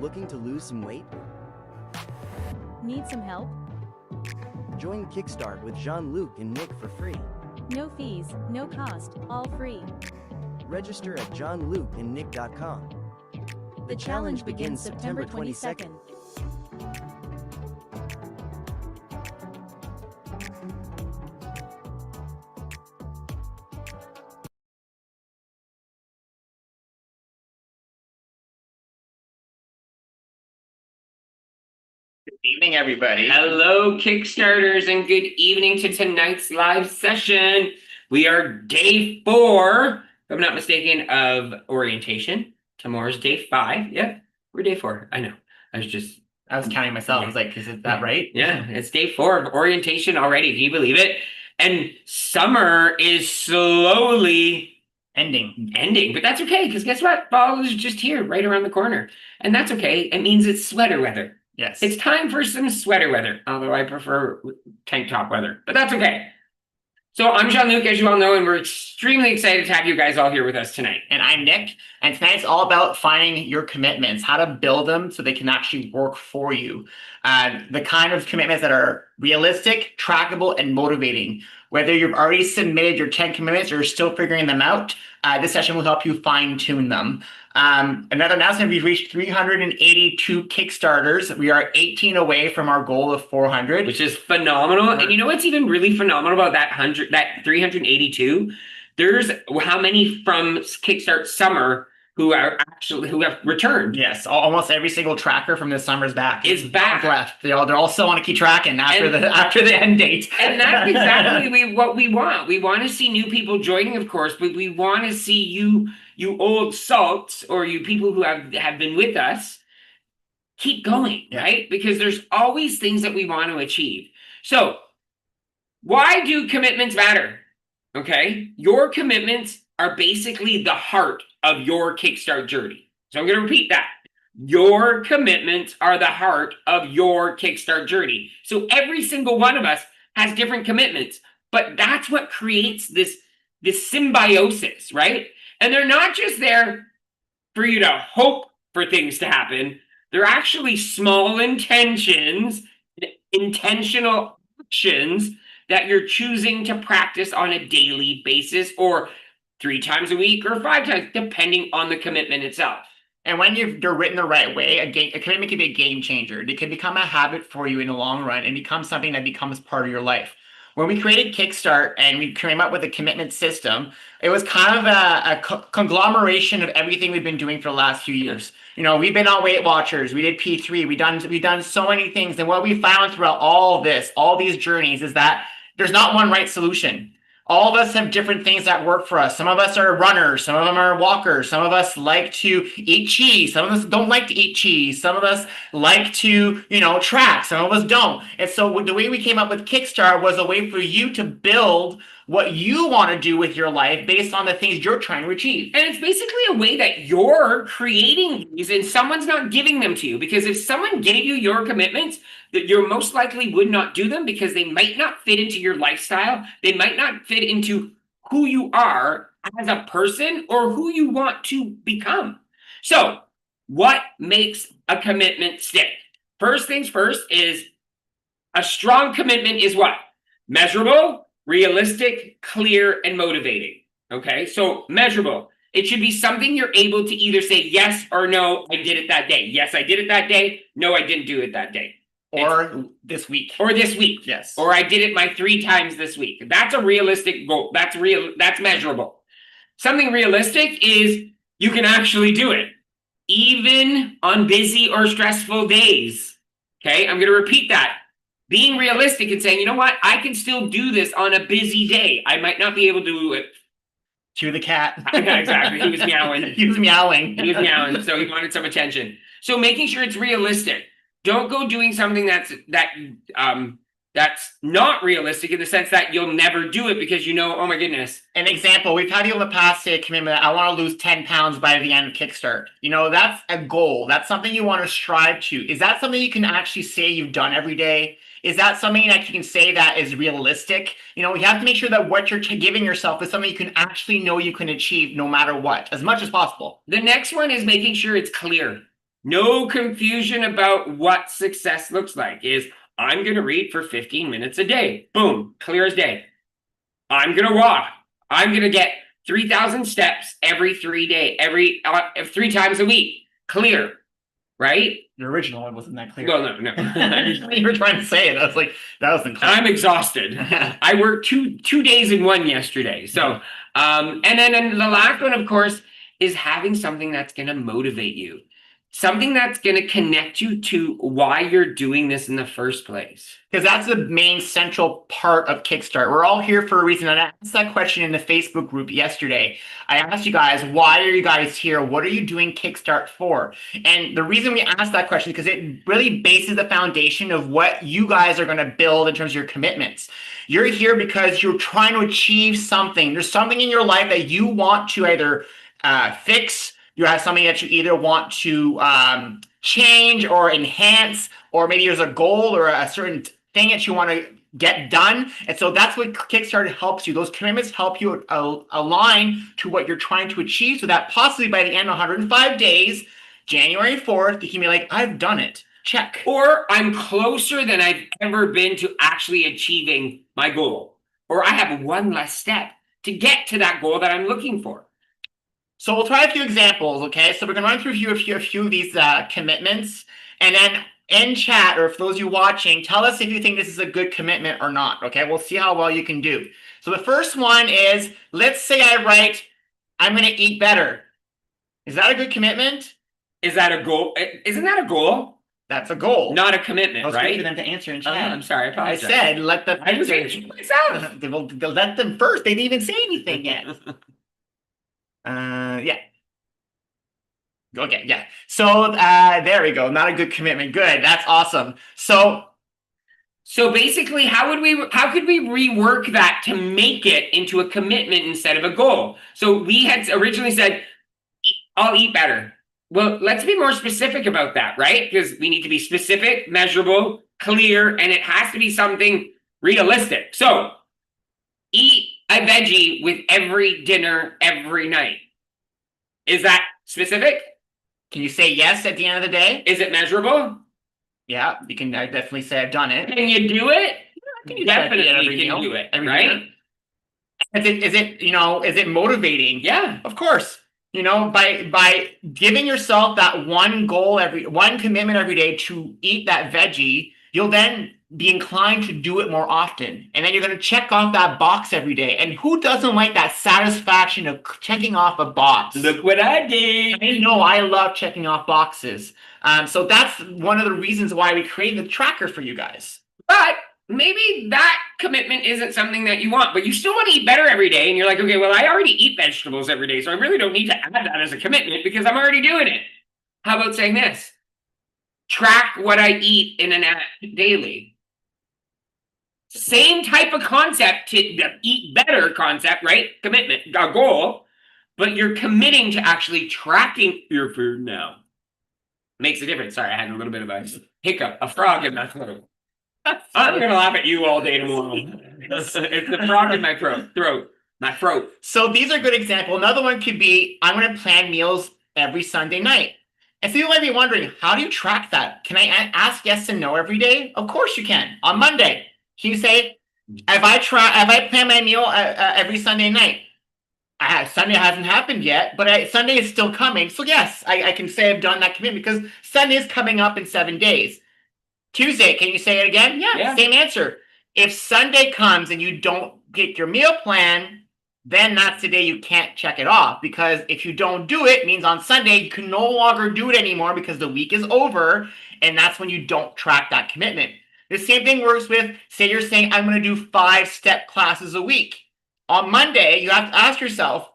Looking to lose some weight? Need some help? Join KickStart with Jean-Luc and Nick for free. No fees, no cost, all free. Register at jeanlucandnick.com. The challenge begins September 22nd. Good evening, everybody. Hello, Kickstarters, and good evening to tonight's live session. We are day 4, if I'm not mistaken, of orientation. Tomorrow's day 5. Yep, we're day 4. I know. I was counting myself. I was like, is that right? Yeah, it's day 4 of orientation already. Can you believe it? And summer is slowly ending, but that's okay, because guess what? Fall is just here, right around the corner. And that's okay. It means it's sweater weather. Yes. It's time for some sweater weather, although I prefer tank top weather, but that's okay. So I'm Jean-Luc, as you all know, and we're extremely excited to have you guys all here with us tonight. And I'm Nick, and tonight's all about finding your commitments, how to build them so they can actually work for you. The kind of commitments that are realistic, trackable, and motivating. Whether you've already submitted your 10 commitments or you're still figuring them out, this session will help you fine-tune them. Another announcement, we've reached 382 Kickstarters. We are 18 away from our goal of 400. Which is phenomenal. And you know what's even really phenomenal about that 382? There's how many from Kickstart Summer who have returned. Yes, almost every single tracker from this summer is back. Is back. Left. They all still want to keep tracking after the end date. And that's exactly what we want. We want to see new people joining, of course, but we want to see you old salts, or you people who have been with us, keep going, right? Because there's always things that we want to achieve. So why do commitments matter? Okay, your commitments are basically the heart of your Kickstart journey. So I'm going to repeat that. Your commitments are the heart of your Kickstart journey. So every single one of us has different commitments, but that's what creates this symbiosis, right? And they're not just there for you to hope for things to happen. They're actually small intentions, intentional actions that you're choosing to practice on a daily basis, or 3 times a week, or 5 times, depending on the commitment itself. And when you're written the right way, a commitment can be a game changer. It can become a habit for you in the long run and become something that becomes part of your life. When we created Kickstart and we came up with a commitment system, it was kind of a conglomeration of everything we've been doing for the last few years. You know, we've been on Weight Watchers, we did P3, we've done so many things. And what we found throughout all these journeys, is that there's not one right solution. All of us have different things that work for us. Some of us are runners, some of them are walkers, some of us like to eat cheese, some of us don't like to eat cheese, some of us like to, track, some of us don't. And so the way we came up with Kickstart was a way for you to build what you want to do with your life based on the things you're trying to achieve. And it's basically a way that you're creating these and someone's not giving them to you. Because if someone gave you your commitments, that you most likely would not do them because they might not fit into your lifestyle. They might not fit into who you are as a person or who you want to become. So what makes a commitment stick? First things first is a strong commitment is what? Measurable, realistic, clear, and motivating. Okay, so measurable. It should be something you're able to either say yes or no, I did it that day. Yes, I did it that day. No, I didn't do it that day. Or this week. Or this week. Yes. Or I did it my 3 times this week. That's a realistic goal. That's measurable. Something realistic is you can actually do it, even on busy or stressful days. Okay, I'm going to repeat that. Being realistic and saying, you know what, I can still do this on a busy day. I might not be able to do it. To the cat. Yeah, exactly. He was meowing. He was meowing, so he wanted some attention. So making sure it's realistic. Don't go doing something that that's not realistic in the sense that you'll never do it because you know, oh my goodness. An example, we've had people in the past say a commitment, I want to lose 10 pounds by the end of Kickstart. You know, that's a goal. That's something you want to strive to. Is that something you can actually say you've done every day? Is that something that you can say that is realistic? You know, you have to make sure that what you're giving yourself is something you can actually know you can achieve no matter what, as much as possible. The next one is making sure it's clear. No confusion about what success looks like. Is I'm going to read for 15 minutes a day. Boom, clear as day. I'm going to walk. I'm going to get 3,000 steps every 3 times a week. Clear, right? The original one wasn't that clear. Well, no. You were trying to say it. I was like, that wasn't clear. I'm exhausted. I worked two days in one yesterday. So, and then the last one, of course, is having something that's going to motivate you. Something that's going to connect you to why you're doing this in the first place. Because that's the main central part of Kickstart. We're all here for a reason. And I asked that question in the Facebook group yesterday. I asked you guys, why are you guys here? What are you doing Kickstart for? And the reason we asked that question is because it really bases the foundation of what you guys are going to build in terms of your commitments. You're here because you're trying to achieve something. There's something in your life that you want to either fix. You have something that you either want to change or enhance, or maybe there's a goal or a certain thing that you want to get done. And so that's what Kickstarter helps you. Those commitments help you align to what you're trying to achieve, so that possibly by the end of 105 days, January 4th, you can be like, I've done it. Check. Or I'm closer than I've ever been to actually achieving my goal. Or I have one less step to get to that goal that I'm looking for. So we'll try a few examples, okay? So we're going to run through a few of these commitments. And then in chat, or for those of you watching, tell us if you think this is a good commitment or not, okay? We'll see how well you can do. So the first one is, let's say I write, I'm going to eat better. Is that a good commitment? Is that a goal? Isn't that a goal? That's a goal. Not a commitment, right? right? For them to answer in chat. I'm sorry, I apologize. I said, let them I was answering myself. They'll let them first. They didn't even say anything yet. Yeah. Okay, yeah. So there we go. Not a good commitment. Good. That's awesome. So basically, how could we rework that to make it into a commitment instead of a goal? So we had originally said, I'll eat better. Well, let's be more specific about that, right? Because we need to be specific, measurable, clear, and it has to be something realistic. So eat a veggie with every dinner every night. Is that specific? Can you say yes at the end of the day? Is it measurable? Yeah, you can definitely say I've done it. Can you do it? Definitely can do it, every right? Is it motivating? Yeah. Of course. You know, by giving yourself that one commitment every day to eat that veggie, you'll then be inclined to do it more often. And then you're going to check off that box every day. And who doesn't like that satisfaction of checking off a box? Look what I did. I know, I love checking off boxes. So that's one of the reasons why we created the tracker for you guys. But maybe that commitment isn't something that you want, but you still want to eat better every day. And you're like, okay, well, I already eat vegetables every day, so I really don't need to add that as a commitment because I'm already doing it. How about saying this? Track what I eat in an app daily. Same type of concept to the eat better concept, right? Commitment, a goal, but you're committing to actually tracking your food now. Makes a difference. Sorry, I had a little bit of a hiccup, a frog in my throat. I'm going to laugh at you all day tomorrow. It's the frog in my throat. My throat. So these are a good example. Another one could be, I'm going to plan meals every Sunday night. And so you might be wondering, how do you track that? Can I ask yes and no every day? Of course you can. On Monday, can you say, have I planned my meal every Sunday night? Sunday hasn't happened yet, but Sunday is still coming. So yes, I can say I've done that commitment because Sunday is coming up in 7 days. Tuesday, can you say it again? Yeah, same answer. If Sunday comes and you don't get your meal plan, then that's the day you can't check it off, because if you don't do it, it means on Sunday you can no longer do it anymore because the week is over, and that's when you don't track that commitment. The same thing works with, say you're saying, I'm going to do 5-step classes a week. On Monday, you have to ask yourself,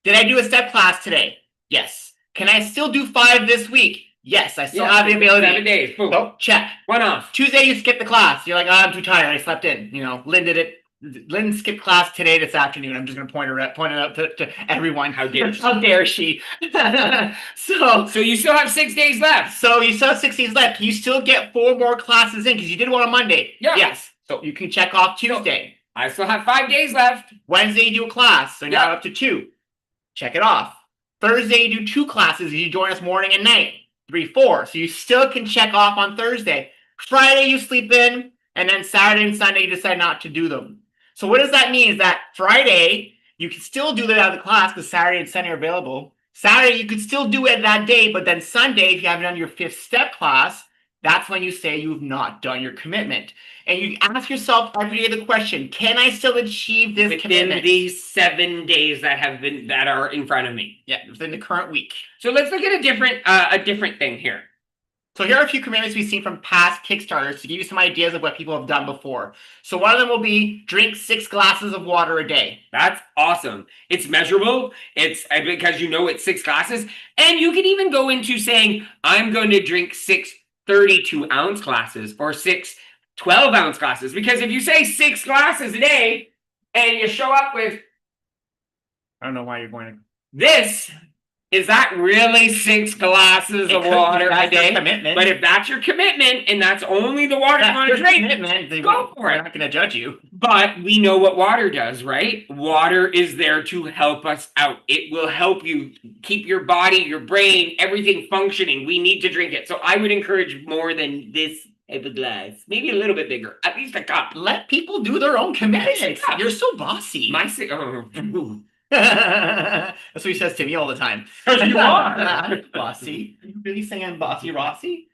did I do a step class today? Yes. Can I still do 5 this week? Yes, I still have the ability. 7 days. Boom. So check. 1 off. Tuesday, you skip the class. You're like, oh, I'm too tired. I slept in. You know, Lynn did it. Lynn skipped class today, this afternoon. I'm just going to point it out to everyone. How dare she? How dare she? So you still have 6 days left. So you still have 6 days left. You still get 4 more classes in because you did one on Monday. Yeah. Yes. So you can check off Tuesday. I still have 5 days left. Wednesday, you do a class. So now up to 2. Check it off. Thursday, you do 2 classes. You join us morning and night. 3, 4. So you still can check off on Thursday. Friday, you sleep in. And then Saturday and Sunday, you decide not to do them. So what does that mean is that Friday, you can still do that out of the class because Saturday and Sunday are available. Saturday, you could still do it that day, but then Sunday, if you haven't done your 5th step class, that's when you say you've not done your commitment. And you ask yourself every day the question, can I still achieve this commitment? Within these 7 days that are in front of me. Yeah, within the current week. So let's look at a different thing here. So here are a few commitments we've seen from past Kickstarters to give you some ideas of what people have done before. So one of them will be drink 6 glasses of water a day. That's awesome. It's measurable. It's because you know it's 6 glasses. And you can even go into saying, I'm going to drink 6 32-ounce glasses or 6 12-ounce glasses. Because if you say 6 glasses a day and you show up with, I don't know why you're going to. This, is that really 6 glasses of water a day? Commitment. But if that's your commitment and that's only the water you want to drink, go for it. We're not going to judge you. But we know what water does, right? Water is there to help us out. It will help you keep your body, your brain, everything functioning. We need to drink it. So I would encourage more than this type of glass. Maybe a little bit bigger. At least a cup. Let people do their own commitments. You're so bossy. That's what he says to me all the time. You are. Bossy. Are you really saying I'm bossy, Rossi?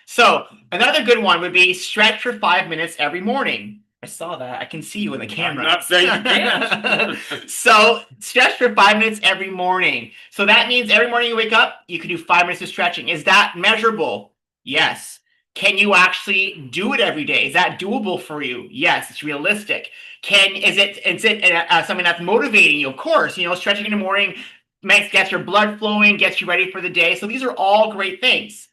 So another good one would be stretch for 5 minutes every morning. I saw that. I can see you in the camera. I'm not saying you can't. So stretch for 5 minutes every morning. So that means every morning you wake up, you can do 5 minutes of stretching. Is that measurable? Yes. Can you actually do it every day? Is that doable for you? Yes, it's realistic. Is it something that's motivating you? Of course, you know, stretching in the morning gets your blood flowing, gets you ready for the day. So these are all great things.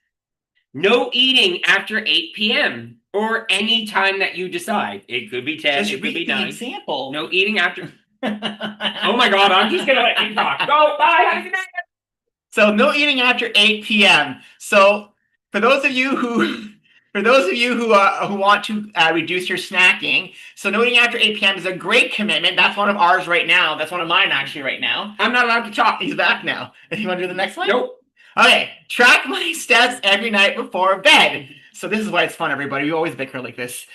No eating after 8 p.m. or any time that you decide. It could be 10, it could be 9. Example. No eating after. Oh my God, I'm just going to let you talk. Go, bye, have a good night. So no eating after 8 p.m. So for those of you who want to reduce your snacking, so no eating after 8 p.m. is a great commitment. That's one of ours right now. That's one of mine actually right now. I'm not allowed to talk. He's back now. You want to do the next one? Nope. Okay. Track my steps every night before bed. So this is why it's fun, everybody. We always bicker like this.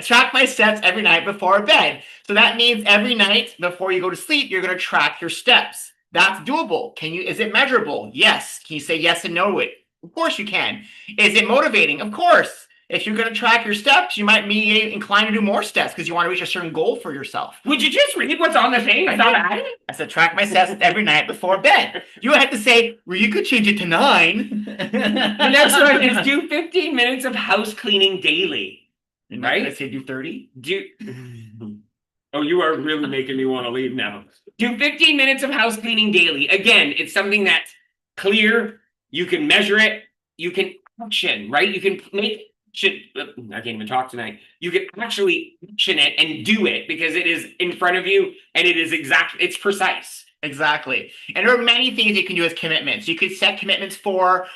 Track my steps every night before bed. So that means every night before you go to sleep, you're going to track your steps. That's doable. Is it measurable? Yes. Can you say yes and no to it? Of course you can. Is it motivating? Of course. If you're going to track your steps, you might be inclined to do more steps because you want to reach a certain goal for yourself. Would you just read what's on the thing? I said track my steps every night before bed. You had to say, well, you could change it to 9. The next one is do 15 minutes of house cleaning daily. Right? I say do 30. Oh, you are really making me want to leave now. Do 15 minutes of house cleaning daily. Again, it's something that's clear. You can measure it. You can action, right? You can make I can't even talk tonight. You can actually action it and do it because it is in front of you and it is it's precise. Exactly. And there are many things you can do as commitments. You could set commitments for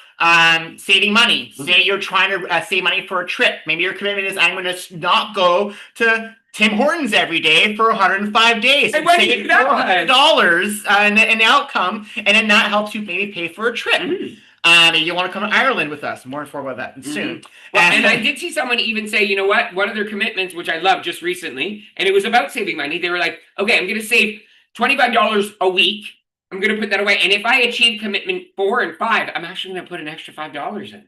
saving money. Say you're trying to save money for a trip. Maybe your commitment is I'm going to not go to Tim Hortons every day for 105 days. And when you do that, $400 in the outcome, and then that helps you maybe pay for a trip. Maybe you want to come to Ireland with us. More info about that soon. Well, and I did see someone even say, you know what? One of their commitments, which I love just recently, and it was about saving money. They were like, okay, I'm going to save $25 a week. I'm going to put that away. And if I achieve commitment 4 and 5, I'm actually going to put an extra $5 in.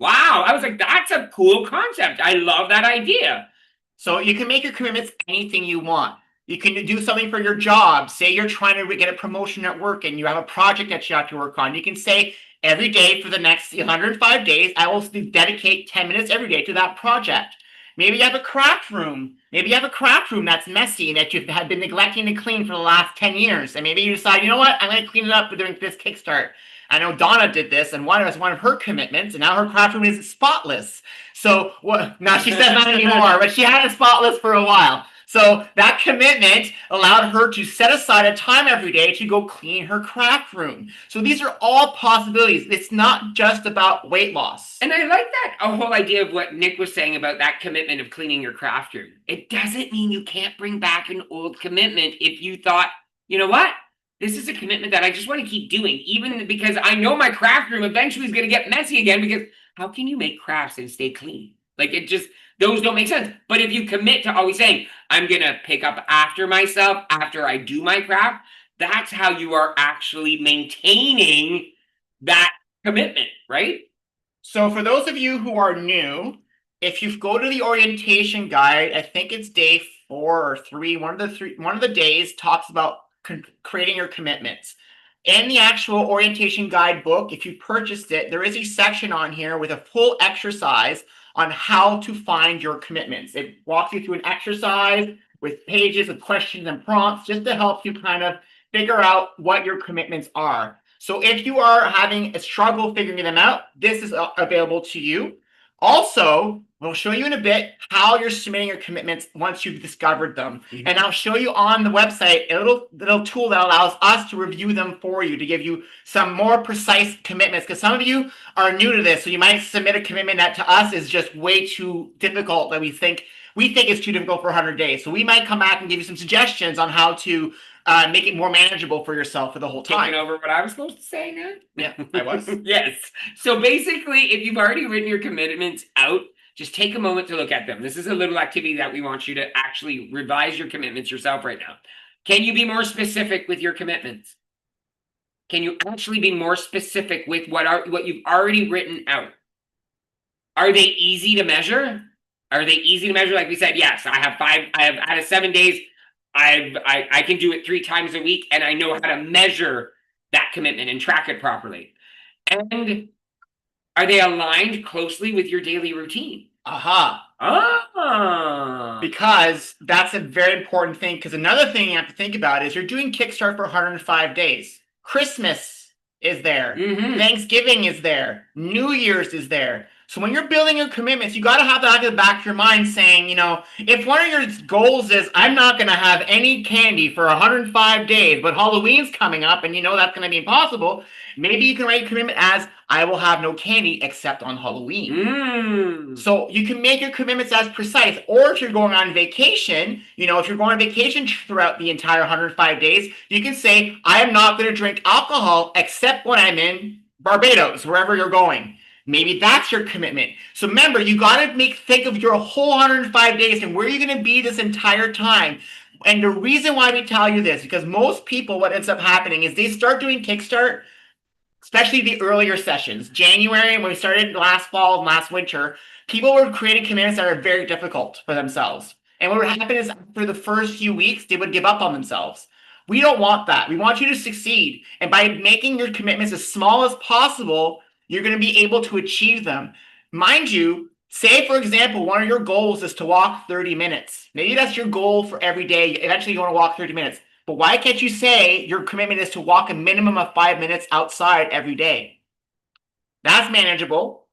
Wow. I was like, that's a cool concept. I love that idea. So you can make your commitments anything you want. You can do something for your job. Say you're trying to get a promotion at work and you have a project that you have to work on. You can say, every day for the next 105 days, I will dedicate 10 minutes every day to that project. Maybe you have a craft room. Maybe you have a craft room that's messy and that you have been neglecting to clean for the last 10 years. And maybe you decide, you know what, I'm going to clean it up during this Kickstart. I know Donna did this, and one of her commitments, and now her craft room is spotless. So what? Now she says not anymore, but she had it spotless for a while. So that commitment allowed her to set aside a time every day to go clean her craft room. So these are all possibilities. It's not just about weight loss. And I like that whole idea of what Nick was saying about that commitment of cleaning your craft room. It doesn't mean you can't bring back an old commitment if you thought, you know what? This is a commitment that I just want to keep doing, even because I know my craft room eventually is going to get messy again, because how can you make crafts and stay clean? Like, it just, those don't make sense. But if you commit to always saying, I'm going to pick up after myself after I do my craft, that's how you are actually maintaining that commitment, right? So for those of you who are new, if you go to the orientation guide, I think it's day 4 or 3, one of the days talks about creating your commitments. In the actual orientation guide book, if you purchased it, there is a section on here with a full exercise on how to find your commitments. It walks you through an exercise with pages with questions and prompts just to help you kind of figure out what your commitments are. So if you are having a struggle figuring them out, this is available to you. Also, we'll show you in a bit how you're submitting your commitments once you've discovered them. And I'll show you on the website a little tool that allows us to review them for you, to give you some more precise commitments. Because some of you are new to this, so you might submit a commitment that to us is just way too difficult, that we think it's too difficult for 100 days. So we might come back and give you some suggestions on how to make it more manageable for yourself for the whole time. Taking over what I was supposed to say now? Yeah, I was. Yes. So basically, if you've already written your commitments out, just take a moment to look at them. This is a little activity that we want you to actually revise your commitments yourself right now. Can you be more specific with your commitments? Can you actually be more specific with what you've already written out? Are they easy to measure? Are they easy to measure? Like we said, yes, I have out of 7 days, I can do it 3 times a week, and I know how to measure that commitment and track it properly. And are they aligned closely with your daily routine? Because that's a very important thing. Because another thing you have to think about is you're doing Kickstart for 105 days. Christmas is there. Thanksgiving is there. New Year's is there. So when you're building your commitments, you got to have that at the back of your mind saying, you know, if one of your goals is, I'm not going to have any candy for 105 days, but Halloween's coming up and you know that's going to be impossible, maybe you can write your commitment as, I will have no candy except on Halloween. So you can make your commitments as precise. Or if you're going on vacation, you know, if you're going on vacation throughout the entire 105 days, you can say, I am not going to drink alcohol except when I'm in Barbados, wherever you're going. Maybe that's your commitment. So remember, you got to think of your whole 105 days and where you're going to be this entire time. And the reason why we tell you this, because most people, what ends up happening is they start doing Kickstart, especially the earlier sessions. January, when we started last fall and last winter, people were creating commitments that are very difficult for themselves. And what would happen is after the first few weeks, they would give up on themselves. We don't want that. We want you to succeed. And by making your commitments as small as possible, you're going to be able to achieve them. Mind you, say, for example, one of your goals is to walk 30 minutes. Maybe that's your goal for every day. Eventually, you want to walk 30 minutes. But why can't you say your commitment is to walk a minimum of 5 minutes outside every day? That's manageable.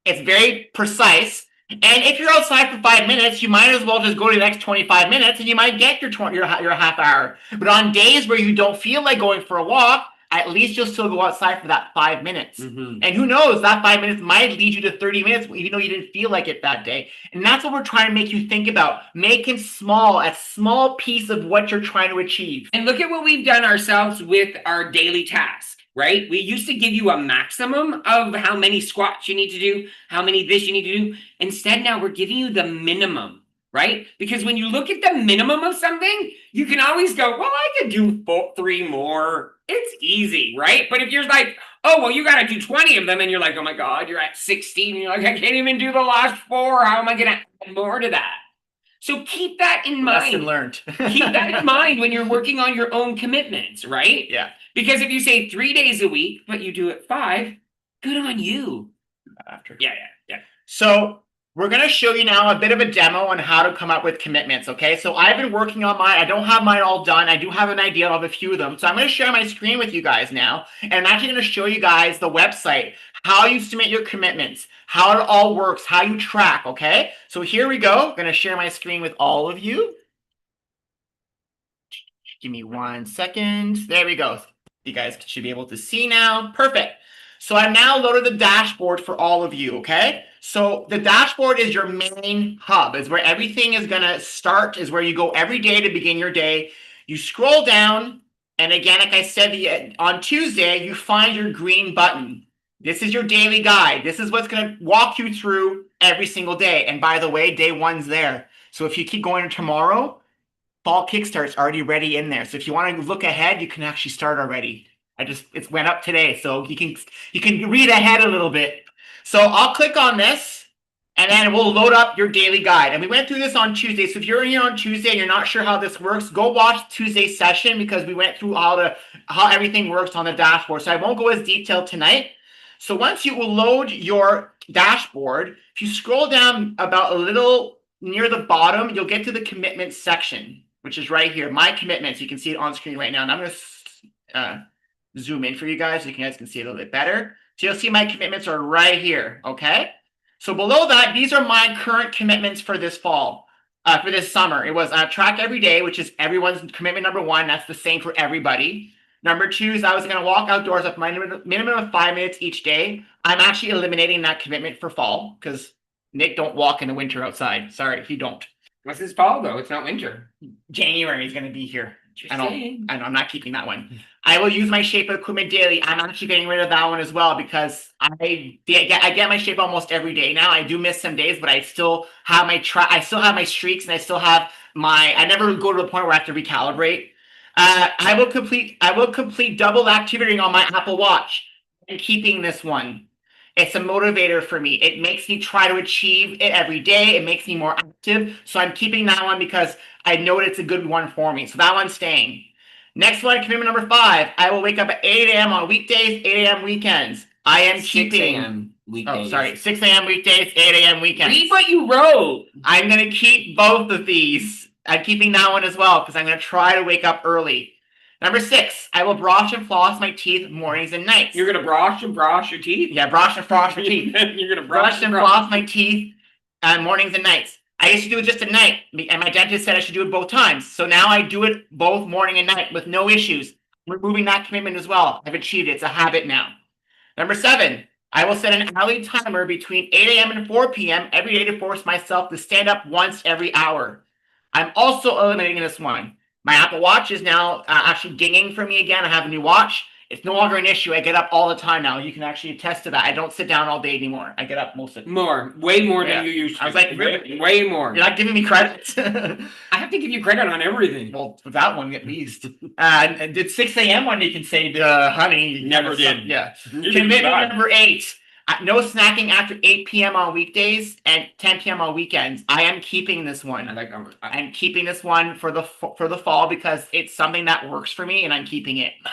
It's very precise. And if you're outside for 5 minutes, you might as well just go to the next 25 minutes and you might get your half hour. But on days where you don't feel like going for a walk, at least you'll still go outside for that 5 minutes. And who knows, that 5 minutes might lead you to 30 minutes, even though you didn't feel like it that day. And that's what we're trying to make you think about. Make it small, a small piece of what you're trying to achieve. And look at what we've done ourselves with our daily task, right? We used to give you a maximum of how many squats you need to do, how many this you need to do. Instead, now we're giving you the minimum. Right? Because when you look at the minimum of something, you can always go, well, I could do 3 more. It's easy, right? But if you're like, oh, well, you got to do 20 of them, and you're like, oh my God, you're at 16. And you're like, I can't even do the last 4. How am I going to add more to that? So keep that in mind. Lesson learned. Keep that in mind when you're working on your own commitments, right? Yeah. Because if you say 3 days a week, but you do it 5, good on you. After. Yeah. So We're going to show you now a bit of a demo on how to come up with commitments, okay? So I've been working on mine. I don't have mine all done. I do have an idea of a few of them. So I'm going to share my screen with you guys now. And I'm actually going to show you guys the website, how you submit your commitments, how it all works, how you track, okay? So here we go. I'm going to share my screen with all of you. Give me 1 second. There we go. You guys should be able to see now. Perfect. So I've now loaded the dashboard for all of you, okay? So the dashboard is your main hub. Is where everything is going to start, is where you go every day to begin your day. You scroll down, and again, like I said, on Tuesday, you find your green button. This is your daily guide. This is what's going to walk you through every single day. And by the way, day 1's there. So if you keep going to tomorrow, Fall KickStart's already ready in there. So if you want to look ahead, you can actually start already. It went up today, so you can read ahead a little bit. So I'll click on this, and then we'll load up your daily guide. And we went through this on Tuesday. So if you're here on Tuesday and you're not sure how this works, go watch Tuesday's session because we went through how everything works on the dashboard. So I won't go as detailed tonight. So once you will load your dashboard, if you scroll down about a little near the bottom, you'll get to the commitments section, which is right here. My commitments. You can see it on screen right now. And I'm going to zoom in for you guys so you guys can see it a little bit better. So you'll see my commitments are right here, okay? So below that, these are my current commitments for this fall, for this summer. It was track every day, which is everyone's commitment number 1. That's the same for everybody. Number 2 is I was going to walk outdoors at my minimum of 5 minutes each day. I'm actually eliminating that commitment for fall because Nick don't walk in the winter outside. Sorry, he don't. What's this fall though? It's not winter. January is going to be here. And I'm not keeping that one. I will use my shape of equipment daily. I'm actually getting rid of that one as well because I get my shape almost every day now. I do miss some days, but I still have my streaks, and I still have I never go to the point where I have to recalibrate. I will complete double activity on my Apple Watch and keeping this one. It's a motivator for me. It makes me try to achieve it every day. It makes me more active. So I'm keeping that one because I know it's a good one for me. So that one's staying. Next one, commitment number 5. I will wake up at 8 a.m. on weekdays, 8 a.m. weekends. I am 6 keeping. a.m. weekdays. Oh, sorry. 6 a.m. weekdays, 8 a.m. weekends. Read what you wrote. I'm going to keep both of these. I'm keeping that one as well because I'm going to try to wake up early. Number 6, I will brush and floss my teeth mornings and nights. You're going to brush your teeth? Yeah, brush and floss your teeth. You're going to brush and floss my teeth mornings and nights. I used to do it just at night, and my dentist said I should do it both times. So now I do it both morning and night with no issues. I'm removing that commitment as well. I've achieved it. It's a habit now. Number 7, I will set an hourly timer between 8 a.m. and 4 p.m. every day to force myself to stand up once every hour. I'm also eliminating this one. My Apple Watch is now actually dinging for me again. I have a new watch. It's no longer an issue. I get up all the time now. You can actually attest to that. I don't sit down all day anymore. I get up most of the time. Way more than you used to. I was like, really? Way more. You're not giving me credit. I have to give you credit on everything. Well, for that one at least. And did 6 a.m. one you can say, honey. Never did. Yeah. Commitment number 8. No snacking after 8 p.m. on weekdays and 10 p.m. on weekends. I am keeping this one. I like that. I'm keeping this one for the fall because it's something that works for me, and I'm keeping it. -9.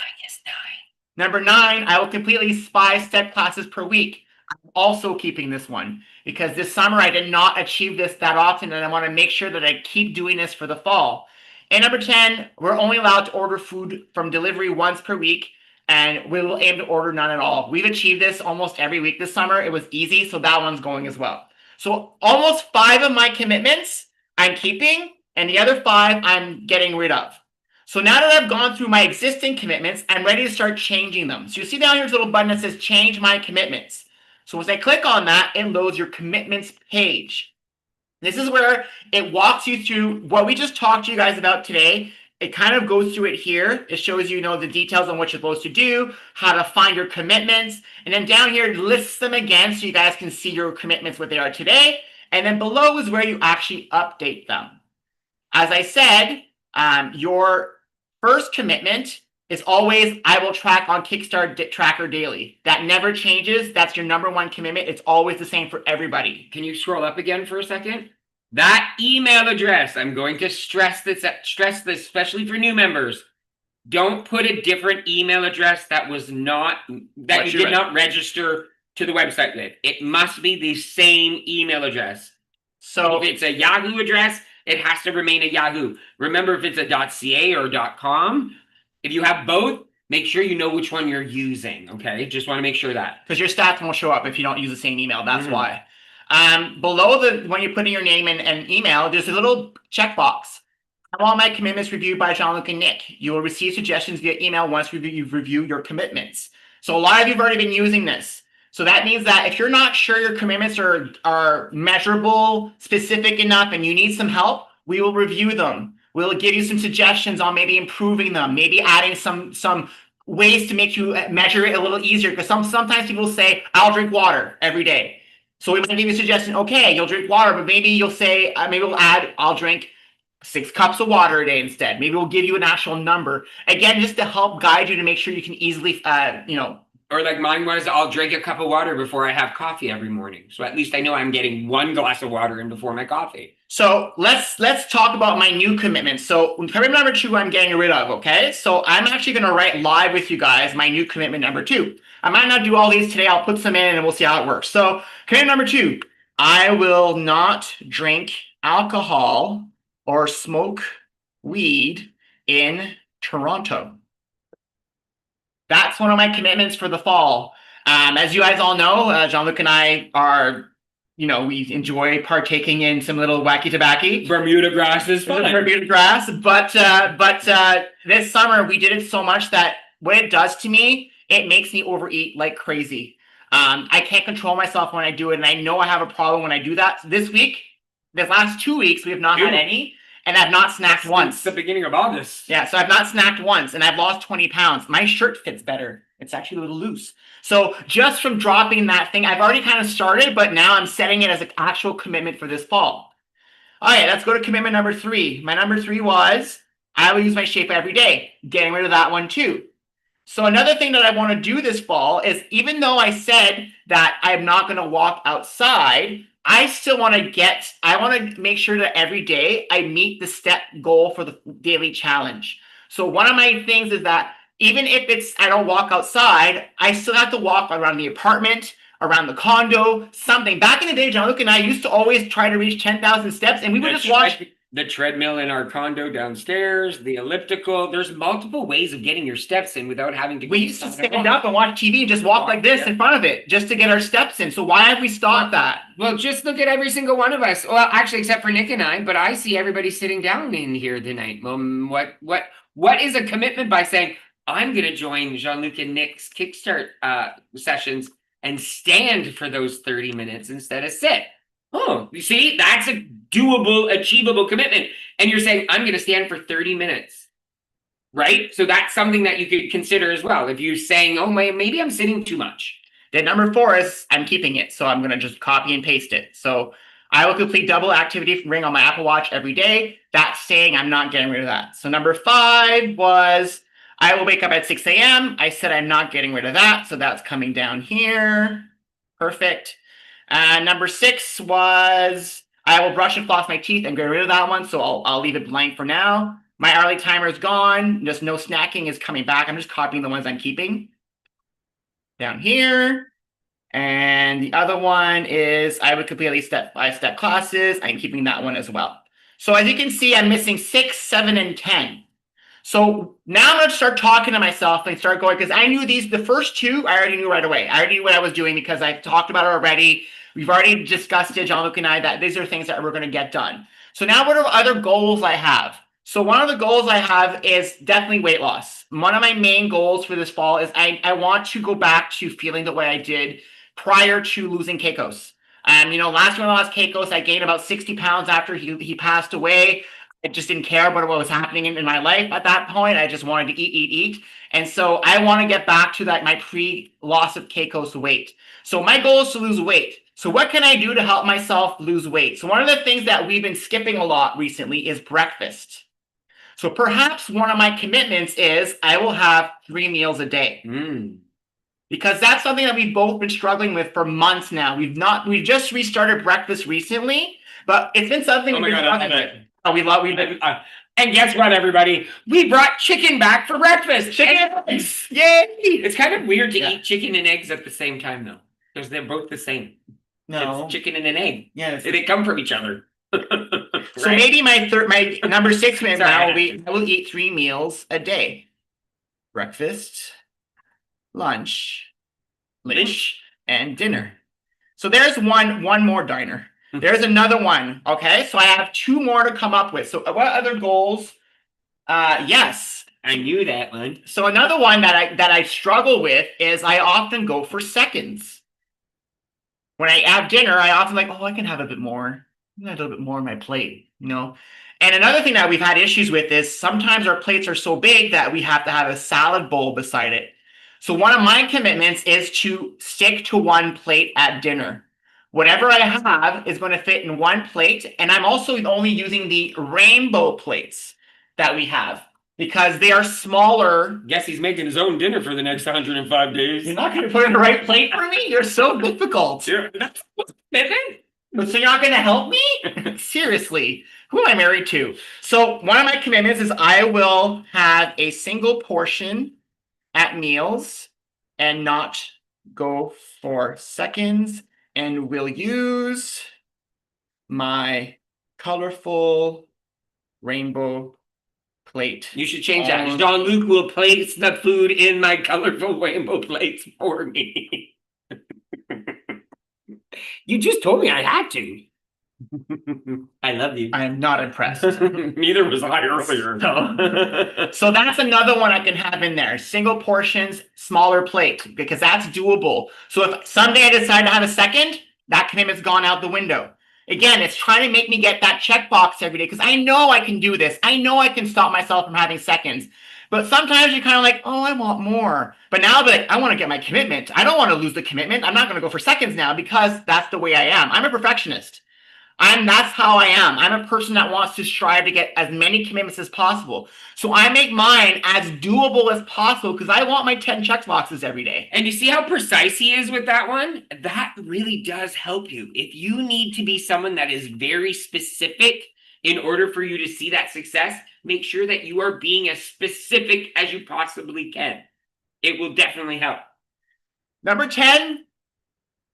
Number 9, I will completely 5 step classes per week. I'm also keeping this one because this summer I did not achieve this that often, and I want to make sure that I keep doing this for the fall. And number 10, we're only allowed to order food from delivery once per week. And we will aim to order none at all. We've achieved this almost every week this summer. It was easy, so that one's going as well. So almost 5 of my commitments I'm keeping, and the other 5 I'm getting rid of. So now that I've gone through my existing commitments, I'm ready to start changing them. So you see down here this little button that says Change My Commitments. So once I click on that, it loads your commitments page. This is where it walks you through what we just talked to you guys about today. It kind of goes through it here. It shows you, the details on what you're supposed to do, how to find your commitments. And then down here, it lists them again so you guys can see your commitments, what they are today. And then below is where you actually update them. As I said, your first commitment is always, I will track on KickStart Tracker daily. That never changes. That's your number 1 commitment. It's always the same for everybody. Can you scroll up again for a second? That email address, I'm going to stress this, especially for new members. Don't put a different email address that you did not register to the website with. It must be the same email address. So if it's a Yahoo address, it has to remain a Yahoo. Remember, if it's a .ca or .com, if you have both, make sure you know which one you're using, okay? Just want to make sure that. Because your stats won't show up if you don't use the same email. That's why. Below when you're putting your name and email, there's a little checkbox. I want my commitments reviewed by Jean-Luc and Nick. You will receive suggestions via email once you've reviewed your commitments. So a lot of you have already been using this. So that means that if you're not sure your commitments are measurable, specific enough, and you need some help, we will review them. We'll give you some suggestions on maybe improving them, maybe adding some ways to make you measure it a little easier. Because sometimes people say, I'll drink water every day. So we might give you a suggestion, okay, you'll drink water, but maybe you'll say, maybe we'll add, I'll drink 6 cups of water a day instead. Maybe we'll give you an actual number. Again, just to help guide you to make sure you can easily, Or like mine was, I'll drink a cup of water before I have coffee every morning. So at least I know I'm getting 1 glass of water in before my coffee. So let's talk about my new commitment. So commitment number 2, I'm getting rid of, okay? So I'm actually going to write live with you guys my new commitment number 2. I might not do all these today. I'll put some in and we'll see how it works. So commitment number 2, I will not drink alcohol or smoke weed in Toronto. That's one of my commitments for the fall. As you guys all know, Jean-Luc and I are, we enjoy partaking in some little wacky tobacco. Bermuda grass is fun. Bermuda grass, but this summer we did it so much that what it does to me, it makes me overeat like crazy. I can't control myself when I do it, and I know I have a problem when I do that. This last 2 weeks, we have not had any. And I've not snacked once. It's the beginning of August. Yeah, so I've not snacked once, and I've lost 20 pounds. My shirt fits better. It's actually a little loose. So just from dropping that thing, I've already kind of started, but now I'm setting it as an actual commitment for this fall. All right, let's go to commitment number 3. My number 3 was, I will use my shape every day. Getting rid of that one too. So another thing that I want to do this fall is, even though I said that I'm not going to walk outside, I still want to make sure that every day I meet the step goal for the daily challenge. So one of my things is that even if I don't walk outside, I still have to walk around the apartment, around the condo, something. Back in the day, Jean-Luc and I used to always try to reach 10,000 steps, and we would just watch the treadmill in our condo downstairs, the elliptical. There's multiple ways of getting your steps in without having to. We used to stand up and watch TV and just walk like this in front of it just to get our steps in. So why have we stopped that? Well, just look at every single one of us. Well, actually, except for Nick and I, but I see everybody sitting down in here tonight. What is a commitment by saying, I'm going to join Jean-Luc and Nick's KickStart sessions and stand for those 30 minutes instead of sit? Oh, you see, that's a doable, achievable commitment. And you're saying, I'm going to stand for 30 minutes, right? So that's something that you could consider as well. If you're saying, oh, maybe I'm sitting too much. Then number 4 is I'm keeping it. So I'm going to just copy and paste it. So I will complete double activity ring on my Apple Watch every day. That's saying I'm not getting rid of that. So number 5 was I will wake up at 6 a.m. I said I'm not getting rid of that. So that's coming down here. Perfect. Number 6 was I will brush and floss my teeth and get rid of that one. So I'll leave it blank for now. My hourly timer is gone. Just no snacking is coming back. I'm just copying the ones I'm keeping down here. And the other one is I would complete at least step-by-step classes. I'm keeping that one as well. So as you can see, I'm missing 6, 7, and 10. So now I'm going to start talking to myself and start going, because I knew the first 2, I already knew right away. I already knew what I was doing because I talked about it already. We've already discussed it, Jean-Luc and I, that these are things that we're going to get done. So now what are other goals I have? So one of the goals I have is definitely weight loss. One of my main goals for this fall is I want to go back to feeling the way I did prior to losing Keikos. Last time I lost Keikos, I gained about 60 pounds after he passed away. I just didn't care about what was happening in my life at that point. I just wanted to eat. And so I want to get back to my pre-loss of Keikos weight. So my goal is to lose weight. So what can I do to help myself lose weight? So one of the things that we've been skipping a lot recently is breakfast. So perhaps one of my commitments is I will have 3 meals a day. Because that's something that we've both been struggling with for months now. We've just restarted breakfast recently, but it's been something we've been struggling with. Oh, and guess what, everybody? We brought chicken back for breakfast. Chicken and eggs. Yay! It's kind of weird to eat chicken and eggs at the same time, though. Because they're both the same. No. It's chicken and an egg. Yes. They come from each other. So maybe my number 6 commitment Sorry, will be I will eat 3 meals a day. Breakfast, lunch, and dinner. So there's one more diner. There's another one. Okay, so I have 2 more to come up with. So what other goals? Yes. I knew that one. So another one that I struggle with is I often go for seconds. When I have dinner, I often like, oh, I can have a bit more. A little bit more on my plate, you know? And another thing that we've had issues with is sometimes our plates are so big that we have to have a salad bowl beside it. So one of my commitments is to stick to 1 plate at dinner. Whatever I have is going to fit in 1 plate. And I'm also only using the rainbow plates that we have because they are smaller. Guess he's making his own dinner for the next 105 days. You're not going to put in the right plate for me? You're so difficult. That's what's commitment. So you're not going to help me? Seriously, who am I married to? So one of my commitments is I will have a single portion at meals and not go for seconds, and will use my colorful rainbow plate. You should change that. Jean-Luc will place the food in my colorful rainbow plates for me. You just told me I had to. I love you. I am not impressed. Neither was I earlier. No. So that's another one I can have in there. Single portions, smaller plate, because that's doable. So if someday I decide to have a second, that commitment's gone out the window. Again, it's trying to make me get that checkbox every day because I know I can do this. I know I can stop myself from having seconds. But sometimes you're kind of like, oh, I want more. But now I'll be like, I want to get my commitment. I don't want to lose the commitment. I'm not going to go for seconds now because that's the way I am. I'm a perfectionist. That's how I am. I'm a person that wants to strive to get as many commitments as possible. So I make mine as doable as possible because I want my 10 check boxes every day. And you see how precise he is with that one? That really does help you. If you need to be someone that is very specific in order for you to see that success, make sure that you are being as specific as you possibly can. It will definitely help. Number 10.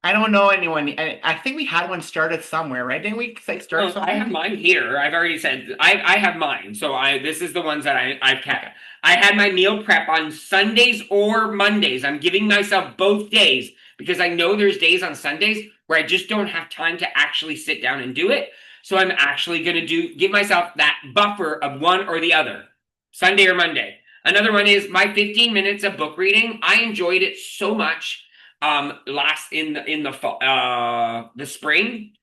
I don't know anyone. I think we had one started somewhere, right? Didn't we start something? I have mine here. I've already said I have mine. So this is the ones that I've kept. I had my meal prep on Sundays or Mondays. I'm giving myself both days because I know there's days on Sundays where I just don't have time to actually sit down and do it. So I'm actually going to give myself that buffer of one or the other, Sunday or Monday. Another one is my 15 minutes of book reading. I enjoyed it so much. Last in the spring,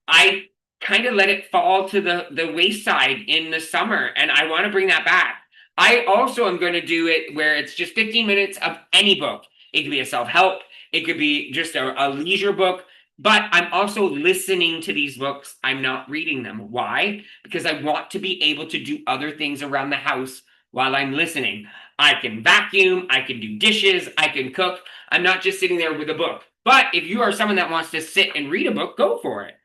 I kind of let it fall to the wayside in the summer, and I want to bring that back. I also am going to do it where it's just 15 minutes of any book. It could be a self-help, it could be just a leisure book, but I'm also listening to these books. I'm not reading them. Why? Because I want to be able to do other things around the house while I'm listening. I can vacuum, I can do dishes, I can cook. I'm not just sitting there with a book. But if you are someone that wants to sit and read a book, go for it.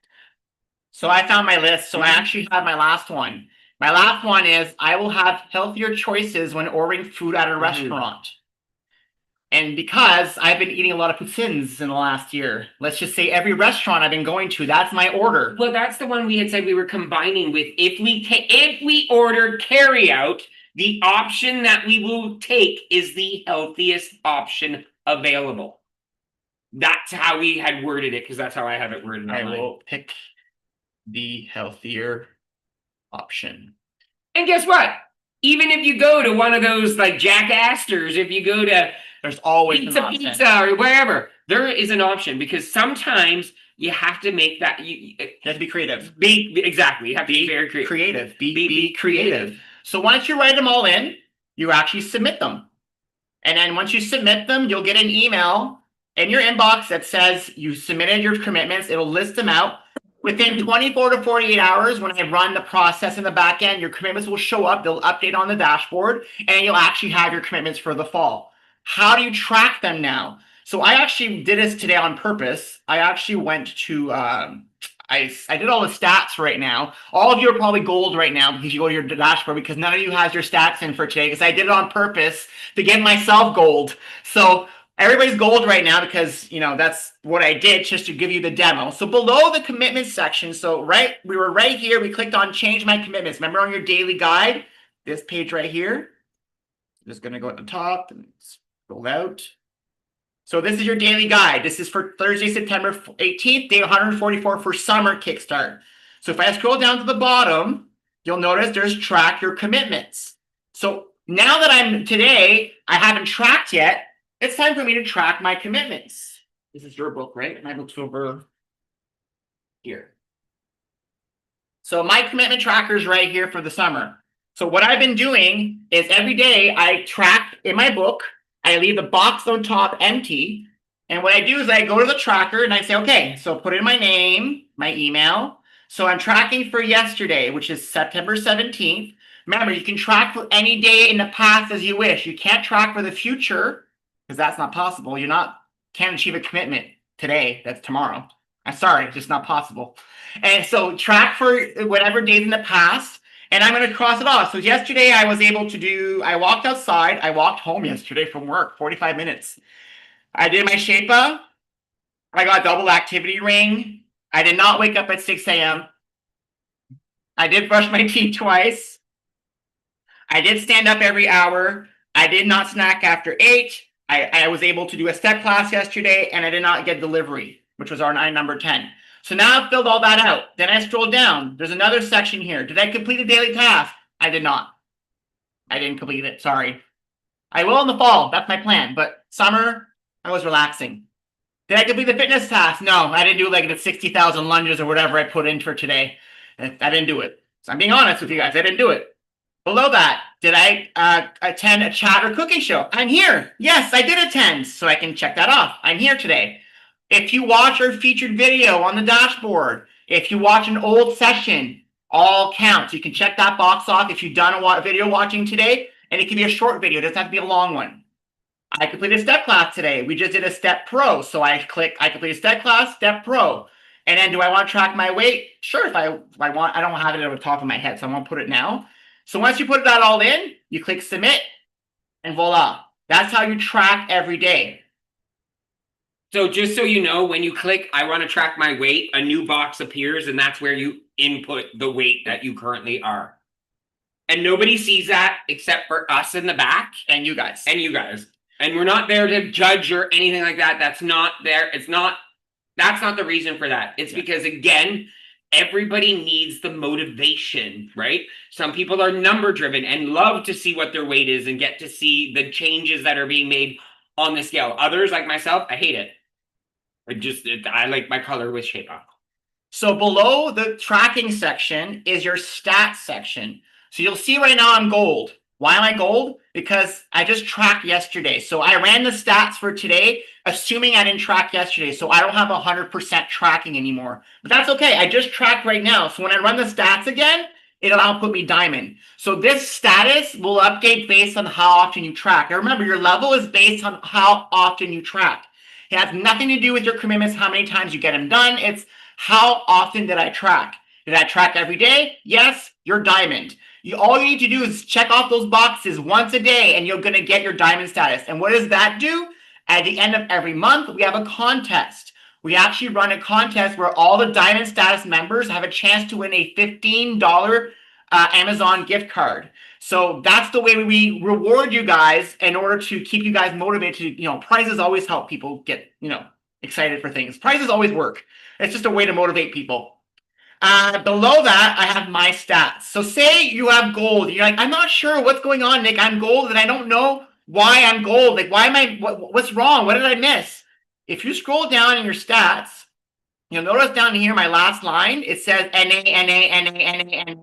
So I found my list. So I actually have my last one. My last one is I will have healthier choices when ordering food at a restaurant. And because I've been eating a lot of poutines in the last year, let's just say every restaurant I've been going to, that's my order. Well, that's the one we had said we were combining with. If we order carryout, the option that we will take is the healthiest option available. That's how we had worded it, because that's how I have it worded. I will pick the healthier option. And guess what? Even if you go to one of those like Jack Astor's, if you go to there's always an option. Pizza or wherever, there is an option, because sometimes you have to make that. You have to be creative. Exactly. You have to be very creative. Be creative. So once you write them all in, you actually submit them. And then once you submit them, you'll get an email in your inbox that says you submitted your commitments. It'll list them out. Within 24 to 48 hours, when I run the process in the back end, your commitments will show up. They'll update on the dashboard, and you'll actually have your commitments for the fall. How do you track them now? So I actually did this today on purpose. I actually went to, I did all the stats right now. All of you are probably gold right now because you go to your dashboard, because none of you has your stats in for today, because I did it on purpose to get myself gold. So Everybody's gold right now because, that's what I did just to give you the demo. So below the commitment section, we were right here. We clicked on change my commitments. Remember on your daily guide, this page right here. I'm just going to go at the top and scroll out. So this is your daily guide. This is for Thursday, September 18th, day 144 for summer kickstart. So if I scroll down to the bottom, you'll notice there's track your commitments. So now that I haven't tracked yet, it's time for me to track my commitments. This is your book, right? My book's over here. So my commitment tracker is right here for the summer. So what I've been doing is every day I track in my book. I leave the box on top empty. And what I do is I go to the tracker and I say, okay, so put in my name, my email. So I'm tracking for yesterday, which is September 17th. Remember, you can track for any day in the past as you wish. You can't track for the future because that's not possible. Can't achieve a commitment today. That's tomorrow. I'm sorry, it's just not possible. And so track for whatever days in the past. And I'm going to cross it off. So yesterday I walked outside. I walked home yesterday from work, 45 minutes. I did my Shape-Up. I got double activity ring. I did not wake up at 6 a.m. I did brush my teeth twice. I did stand up every hour. I did not snack after 8. I was able to do a step class yesterday, and I did not get delivery, which was our number 10. So now I've filled all that out. Then I scroll down. There's another section here. Did I complete a daily task? I did not. I didn't complete it. Sorry. I will in the fall. That's my plan. But summer, I was relaxing. Did I complete the fitness task? No, I didn't do like the 60,000 lunges or whatever I put in for today. I didn't do it. So I'm being honest with you guys. I didn't do it. Below that, did I attend a chat or cooking show? I'm here. Yes, I did attend. So I can check that off. I'm here today. If you watch our featured video on the dashboard, if you watch an old session, all counts. You can check that box off if you've done a video watching today, and it can be a short video. It doesn't have to be a long one. I completed a step class today. We just did a step pro. So I completed step class, step pro. And then do I want to track my weight? Sure, if I want. I don't have it at the top of my head, so I won't put it now. So once you put that all in, you click submit, and voila. That's how you track every day. So just so you know, when you click, I want to track my weight, a new box appears, and that's where you input the weight that you currently are. And nobody sees that except for us in the back. And you guys. And we're not there to judge or anything like that. That's not there. That's not the reason for that. It's because, again, everybody needs the motivation, right? Some people are number driven and love to see what their weight is and get to see the changes that are being made on the scale. Others, like myself, I hate it. I like my color with Shape-Up. So below the tracking section is your stats section. So you'll see right now I'm gold. Why am I gold? Because I just tracked yesterday. So I ran the stats for today, assuming I didn't track yesterday. So I don't have 100% tracking anymore. But that's okay. I just tracked right now. So when I run the stats again, it'll output me diamond. So this status will update based on how often you track. Now remember, your level is based on how often you track. It has nothing to do with your commitments, how many times you get them done. It's how often did I track? Did I track every day? Yes, you're diamond. All you need to do is check off those boxes once a day and you're going to get your diamond status. And what does that do? At the end of every month, we have a contest. We actually run a contest where all the diamond status members have a chance to win a $15 Amazon gift card. So that's the way we reward you guys in order to keep you guys motivated to, prizes always help people get, excited for things. Prizes always work. It's just a way to motivate people. Below that, I have my stats. So say you have gold. You're like, I'm not sure what's going on, Nick. I'm gold and I don't know why I'm gold. Like, why am I, what's wrong? What did I miss? If you scroll down in your stats, you'll notice down here, my last line, it says NA, NA, NA, NA, NA.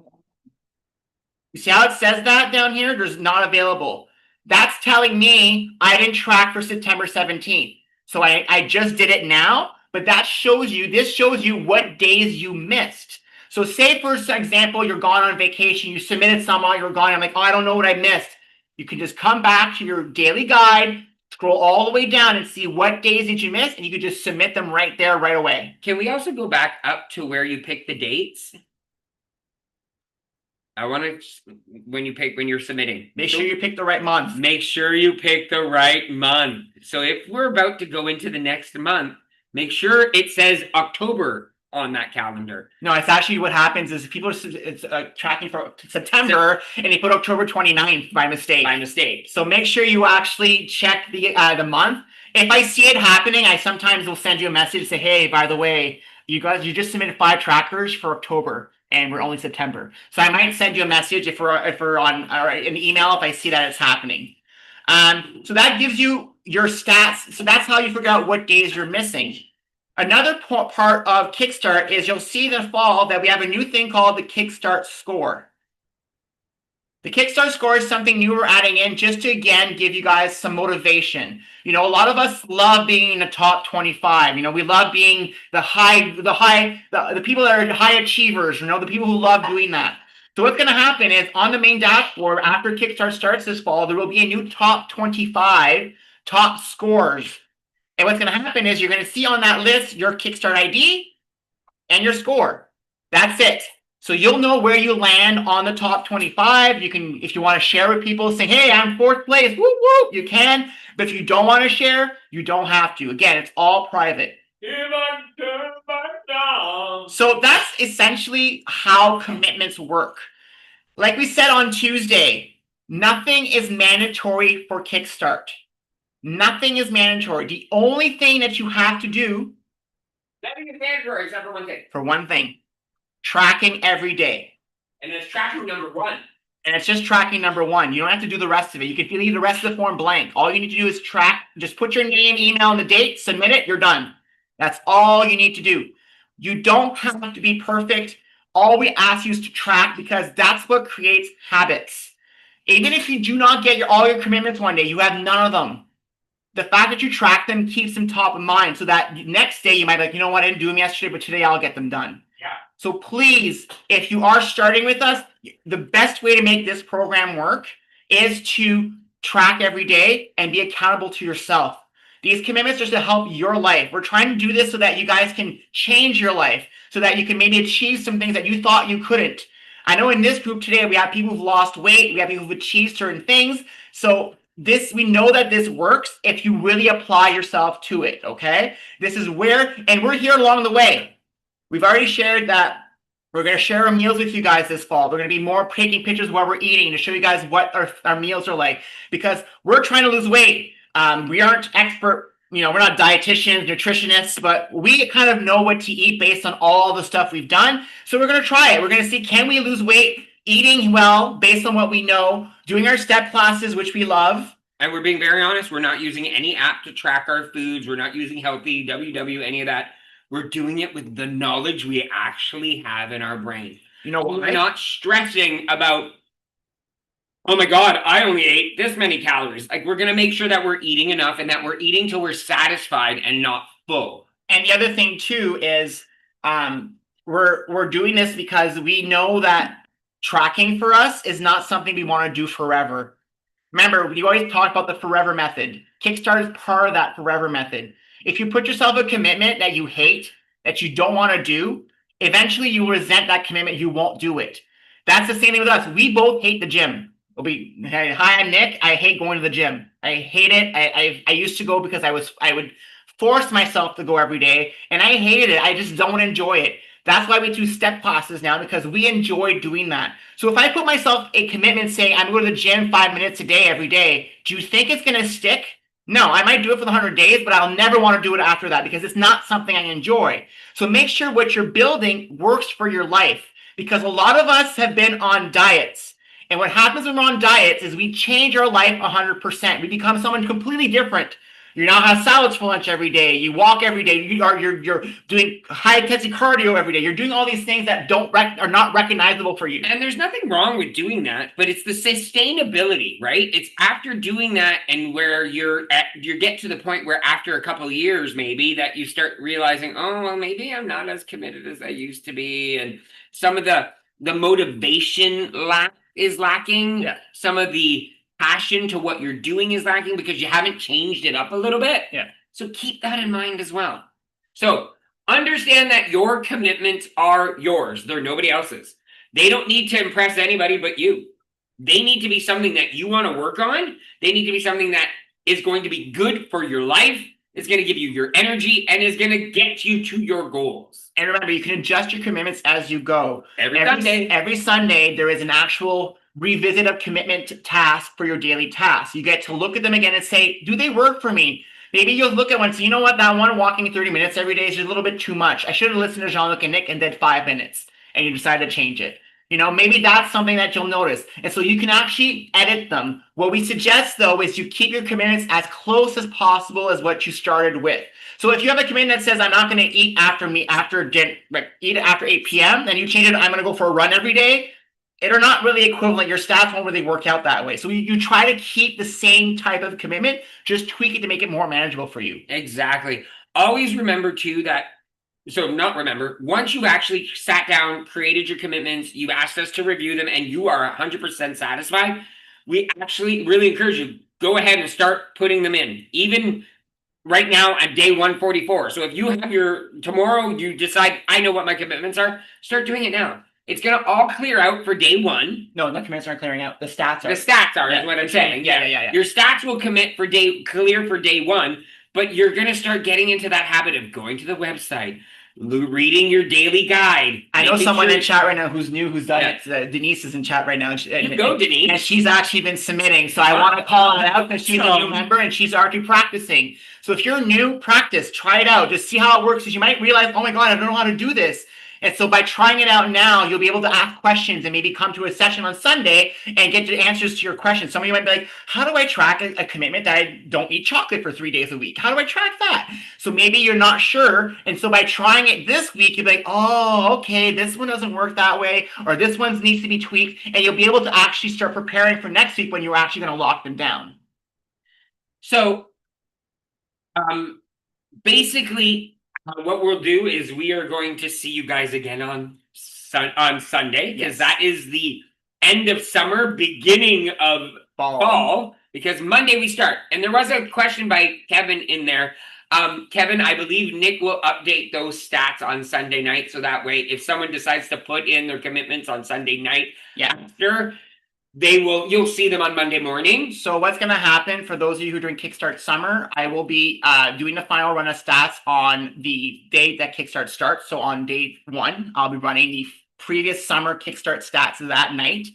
You see how it says that down here? There's not available. That's telling me I didn't track for September 17th. So I just did it now, but this shows you what days you missed. So say, for example, you're gone on vacation, you submitted some while you're gone, I'm like, oh, I don't know what I missed. You can just come back to your daily guide, scroll all the way down and see what days did you miss, and you can just submit them right there, right away. Can we also go back up to where you pick the dates? I want to, when you're submitting, Make sure you pick the right month. Make sure you pick the right month. So if we're about to go into the next month, make sure it says October on that calendar. No, it's actually what happens is people are tracking for September and they put October 29th by mistake. By mistake. So make sure you actually check the month. If I see it happening, I sometimes will send you a message, say, hey, by the way, you just submitted 5 trackers for October and we're only September. So I might send you a message if we're on an email if I see that it's happening. So that gives you your stats. So that's how you figure out what days you're missing. Another part of Kickstart is you'll see in the fall that we have a new thing called the Kickstart score. The Kickstart score is something new we're adding in just to, again, give you guys some motivation. You know, a lot of us love being in the top 25. You know, we love being the people that are high achievers, you know, the people who love doing that. So what's going to happen is on the main dashboard, after Kickstart starts this fall, there will be a new top 25 top scores. And what's going to happen is you're going to see on that list your Kickstart ID and your score. That's it. So you'll know where you land on the top 25. You can, if you want to share with people, say, hey, I'm 4th place, whoop, whoop, you can. But if you don't want to share, you don't have to. Again, it's all private. So that's essentially how commitments work. Like we said on Tuesday, nothing is mandatory for Kickstart. Nothing is mandatory. The only thing that you have to do Nothing is mandatory except for one thing. For one thing, tracking every day. And that's tracking number 1. And it's just tracking number 1. You don't have to do the rest of it. You can leave the rest of the form blank. All you need to do is track. Just put your name, email, and the date, submit it, you're done. That's all you need to do. You don't have to be perfect. All we ask you is to track because that's what creates habits. Even if you do not get all your commitments one day, you have none of them. The fact that you track them keeps them top of mind so that next day you might be like, you know what, I didn't do them yesterday, but today I'll get them done. Yeah. So please, if you are starting with us, the best way to make this program work is to track every day and be accountable to yourself. These commitments are to help your life. We're trying to do this so that you guys can change your life, so that you can maybe achieve some things that you thought you couldn't. I know in this group today, we have people who've lost weight. We have people who've achieved certain things. So we know that this works if you really apply yourself to it, okay? This is where, and we're here along the way. We've already shared that we're going to share our meals with you guys this fall. We're going to be more taking pictures while we're eating to show you guys what our meals are like, because we're trying to lose weight. We aren't expert, you know, we're not dietitians, nutritionists, but we kind of know what to eat based on all the stuff we've done. So we're going to try it. We're going to see, can we lose weight eating well based on what we know, doing our step classes, which we love. And we're being very honest, we're not using any app to track our foods. We're not using Healthy, WW, any of that. We're doing it with the knowledge we actually have in our brain. You know, we're not stressing about, oh my God, I only ate this many calories. Like, we're going to make sure that we're eating enough and that we're eating till we're satisfied and not full. And the other thing too is we're doing this because we know that tracking for us is not something we want to do forever. Remember, we always talk about the forever method. Kickstart is part of that forever method. If you put yourself a commitment that you hate, that you don't want to do, eventually you resent that commitment. You won't do it. That's the same thing with us. We both hate the gym. Hi, I'm Nick. I hate going to the gym. I hate it. I used to go because I would force myself to go every day, and I hated it. I just don't enjoy it. That's why we do step classes now, because we enjoy doing that. So if I put myself a commitment saying I'm going to the gym 5 minutes a day every day, do you think it's going to stick? No, I might do it for the 100 days, but I'll never want to do it after that because it's not something I enjoy. So make sure what you're building works for your life, because a lot of us have been on diets. And what happens when we're on diets is we change our life 100%. We become someone completely different. You now have salads for lunch every day. You walk every day. You're doing high intensity cardio every day. You're doing all these things that are not recognizable for you. And there's nothing wrong with doing that, but it's the sustainability, right? It's after doing that and where you get to the point where after a couple of years, maybe, that you start realizing, oh, well, maybe I'm not as committed as I used to be. And some of the motivation is lacking. Yeah. Some of the passion to what you're doing is lacking because you haven't changed it up a little bit. Yeah. So keep that in mind as well. So understand that your commitments are yours. They're nobody else's. They don't need to impress anybody but you. They need to be something that you want to work on. They need to be something that is going to be good for your life. It's going to give you your energy and is going to get you to your goals. And remember, you can adjust your commitments as you go. Every Sunday, there is an actual revisit of commitment task for your daily tasks. You get to look at them again and say, do they work for me? Maybe you'll look at one and say, you know what, that one walking 30 minutes every day is just a little bit too much. I should have listened to Jean-Luc and Nick and did 5 minutes, and you decide to change it. You know, maybe that's something that you'll notice. And so you can actually edit them. What we suggest, though, is you keep your commitments as close as possible as what you started with. So if you have a commitment that says, I'm not going to eat after 8 p.m., then you change it, I'm going to go for a run every day. They're not really equivalent. Your stats won't really work out that way. So you try to keep the same type of commitment, just tweak it to make it more manageable for you. Exactly. Always remember, too, that once you actually sat down, created your commitments, you asked us to review them, and you are 100% satisfied, we actually really encourage you, go ahead and start putting them in. Even right now at day 144. So if you have tomorrow, you decide, I know what my commitments are, start doing it now. It's going to all clear out for day 1. No, the commitments aren't clearing out. The stats are. The stats are, is what I'm saying. Yeah. Your stats will clear for day 1, but you're going to start getting into that habit of going to the website, reading your daily guide. I know someone in chat right now who's done it. Denise is in chat right now. You go, Denise. And she's actually been submitting. So I want to call her out because she's a new member and she's already practicing. So if you're new, practice, try it out. Just see how it works. Because you might realize, oh my God, I don't know how to do this. And so by trying it out now, you'll be able to ask questions and maybe come to a session on Sunday and get the answers to your questions. Some of you might be like, how do I track a commitment that I don't eat chocolate for 3 days a week? How do I track that? So maybe you're not sure. And so by trying it this week, you'll be like, oh, okay, this one doesn't work that way, or this one needs to be tweaked. And you'll be able to actually start preparing for next week when you're actually going to lock them down. So basically, what we'll do is we are going to see you guys again on Sunday, because that is the end of summer, beginning of fall, because Monday we start. And there was a question by Kevin in there. Kevin, I believe Nick will update those stats on Sunday night, so that way if someone decides to put in their commitments on Sunday night after, you'll see them on Monday morning. So what's going to happen for those of you who are doing Kickstart Summer, I will be doing the final run of stats on the day that Kickstart starts. So on day 1, I'll be running the previous summer Kickstart stats that night.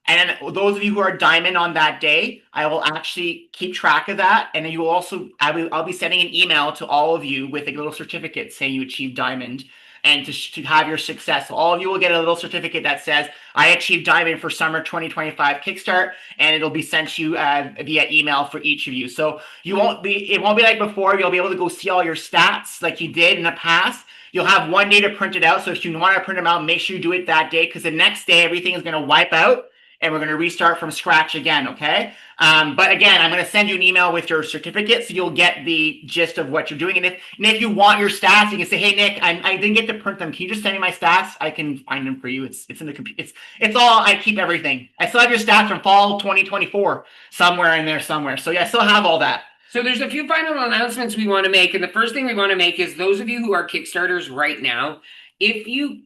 And those of you who are diamond on that day, I will actually keep track of that. And then you will also, I'll be sending an email to all of you with a little certificate saying you achieved diamond. And to have your success. So all of you will get a little certificate that says, I achieved diamond for summer 2025 Kickstart, and it'll be sent to you via email for each of you. So it won't be like before. You'll be able to go see all your stats like you did in the past. You'll have one day to print it out. So if you want to print them out, make sure you do it that day, because the next day everything is going to wipe out and we're going to restart from scratch again, okay? But again, I'm going to send you an email with your certificate so you'll get the gist of what you're doing. And if you want your stats, you can say, hey, Nick, I didn't get to print them. Can you just send me my stats? I can find them for you. It's in the computer. It's all, I keep everything. I still have your stats from fall 2024 somewhere in there somewhere. So yeah, I still have all that. So there's a few final announcements we want to make. And the first thing we want to make is those of you who are Kickstarters right now, if you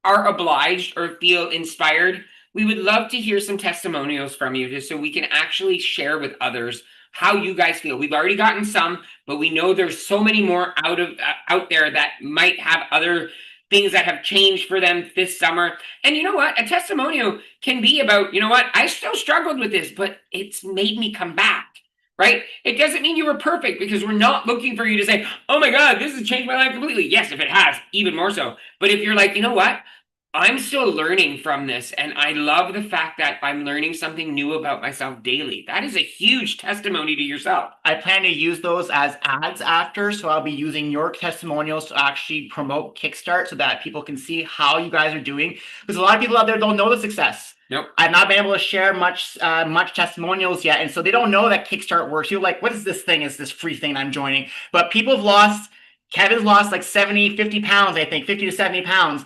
are obliged or feel inspired, we would love to hear some testimonials from you, just so we can actually share with others how you guys feel. We've already gotten some, but we know there's so many more out there that might have other things that have changed for them this summer. And you know what? A testimonial can be about, you know what? I still struggled with this, but it's made me come back, right? It doesn't mean you were perfect, because we're not looking for you to say, oh my God, this has changed my life completely. Yes, if it has, even more so. But if you're like, you know what? I'm still learning from this, and I love the fact that I'm learning something new about myself daily. That is a huge testimony to yourself. I plan to use those as ads after, so I'll be using your testimonials to actually promote Kickstart so that people can see how you guys are doing. Because a lot of people out there don't know the success. Nope. I've not been able to share much testimonials yet, and so they don't know that Kickstart works. You're like, what is this thing? Is this free thing I'm joining? But people have lost... Kevin's lost like 50 pounds, I think, 50 to 70 pounds.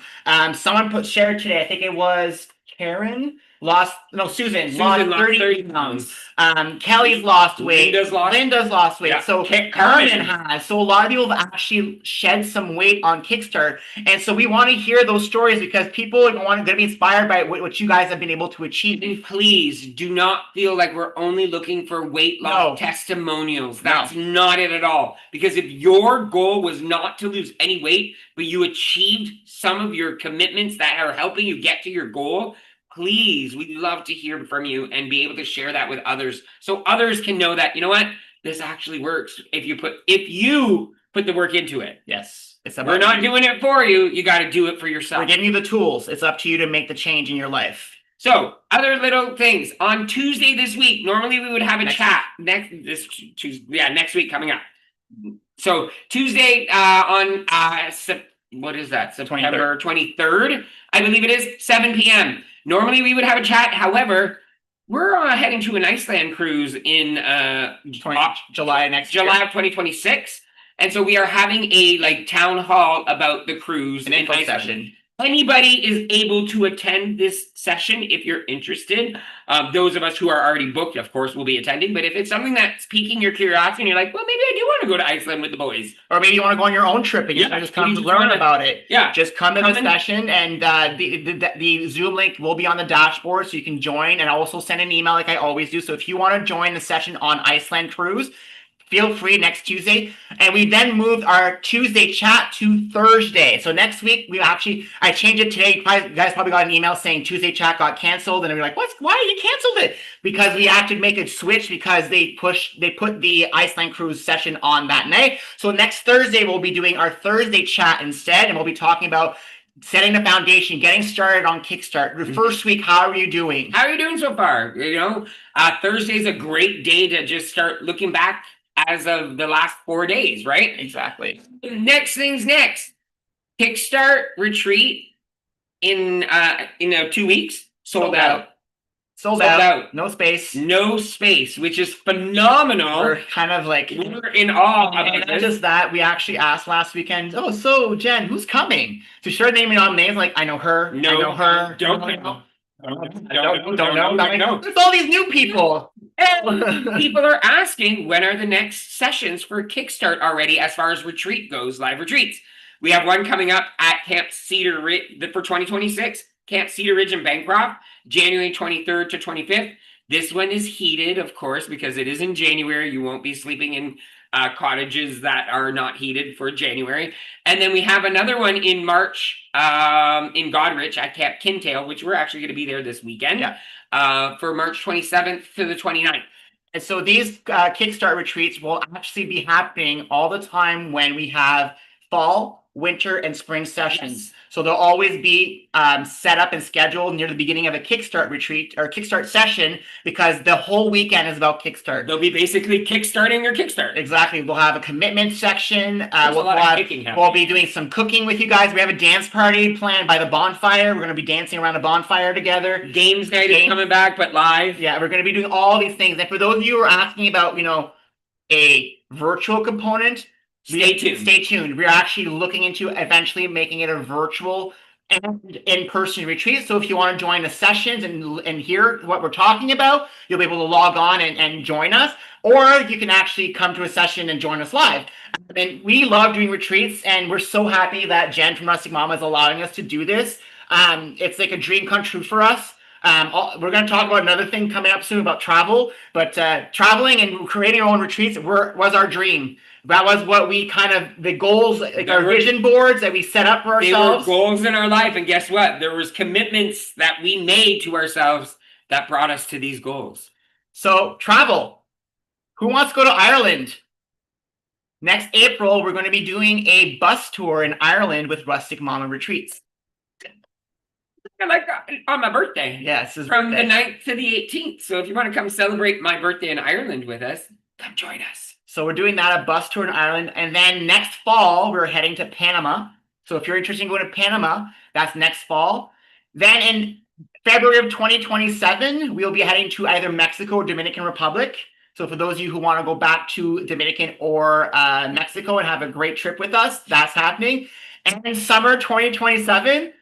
Someone shared today, I think it was Karen, Susan Susan lost 30 pounds. Kelly's lost weight. Linda's lost weight. Yeah. So Carmen Carmen has. So a lot of people have actually shed some weight on Kickstart. And so we want to hear those stories because people are going to be inspired by what you guys have been able to achieve. And please do not feel like we're only looking for weight loss testimonials. That's not it at all. Because if your goal was not to lose any weight, but you achieved some of your commitments that are helping you get to your goal, please, we'd love to hear from you and be able to share that with others so others can know that, you know what, this actually works if you put the work into it. Yes. We're not doing it for you. You got to do it for yourself. We're giving you the tools. It's up to you to make the change in your life. So, other little things. On Tuesday this week, normally we would have a chat next week coming up. So Tuesday on what is that? September 23rd, I believe it is, 7 p.m. Normally we would have a chat. However, we're heading to an Iceland cruise in July of 2026. And so we are having a town hall about the cruise an info session. Anybody is able to attend this session if you're interested. Those of us who are already booked, of course, will be attending. But if it's something that's piquing your curiosity and you're like, well, maybe I do want to go to Iceland with the boys. Or maybe you want to go on your own trip and you just come to learn about it. Yeah. Just come to the session and the Zoom link will be on the dashboard so you can join, and also send an email like I always do. So if you want to join the session on Iceland Cruise, feel free next Tuesday. And we then moved our Tuesday chat to Thursday. So next week, I changed it today. You guys probably got an email saying Tuesday chat got canceled. And we're like, why you canceled it? Because we had to make a switch because they put the Iceland cruise session on that night. So next Thursday, we'll be doing our Thursday chat instead. And we'll be talking about setting the foundation, getting started on Kickstart. The first week, how are you doing? How are you doing so far? Thursday's a great day to just start looking back as of the last 4 days, right? Exactly. Next thing's next. Kickstart retreat in 2 weeks. Sold out. Sold out. No space. No space, which is phenomenal. We're kind of like we're in awe. And not just that, we actually asked last weekend, oh, so Jen, who's coming? So she started naming all names like I know her. No, I know her. Don't know. Don't know. There's all these new people. And people are asking when are the next sessions for Kickstart already as far as retreat goes, live retreats. We have one coming up at Camp Cedar Ridge for 2026, Camp Cedar Ridge in Bancroft, January 23rd to 25th. This one is heated, of course, because it is in January. You won't be sleeping in cottages that are not heated for January. And then we have another one in March in Godrich at Camp Kintail, which we're actually going to be there this weekend for March 27th to the 29th. And so these Kickstart retreats will actually be happening all the time when we have fall, winter, and spring sessions. Yes. So they'll always be set up and scheduled near the beginning of a Kickstart retreat or Kickstart session because the whole weekend is about Kickstart. They'll be basically kickstarting your Kickstart. Exactly. We'll have a commitment section. We'll be doing some cooking with you guys. We have a dance party planned by the bonfire. We're going to be dancing around a bonfire together. Games night is coming back, but live. Yeah, we're going to be doing all these things. And for those of you who are asking about, a virtual component, Stay tuned. We're actually looking into eventually making it a virtual and in-person retreat. So if you want to join the sessions and hear what we're talking about, you'll be able to log on and join us. Or you can actually come to a session and join us live. And we love doing retreats, and we're so happy that Jen from Rustic Mama is allowing us to do this. It's like a dream come true for us. We're going to talk about another thing coming up soon about travel, but traveling and creating our own retreats was our dream. That was what we the goals, our vision boards that we set up for ourselves. They were goals in our life, and guess what? There was commitments that we made to ourselves that brought us to these goals. So travel. Who wants to go to Ireland? Next April, we're going to be doing a bus tour in Ireland with Rustic Mama Retreats. Like on my birthday. Yes. From the 9th to the 18th. So if you want to come celebrate my birthday in Ireland with us, come join us. So we're doing that, a bus tour in Ireland. And then next fall, we're heading to Panama. So if you're interested in going to Panama, that's next fall. Then in February of 2027, we'll be heading to either Mexico or Dominican Republic. So for those of you who want to go back to Dominican or Mexico and have a great trip with us, that's happening. And in summer 2027,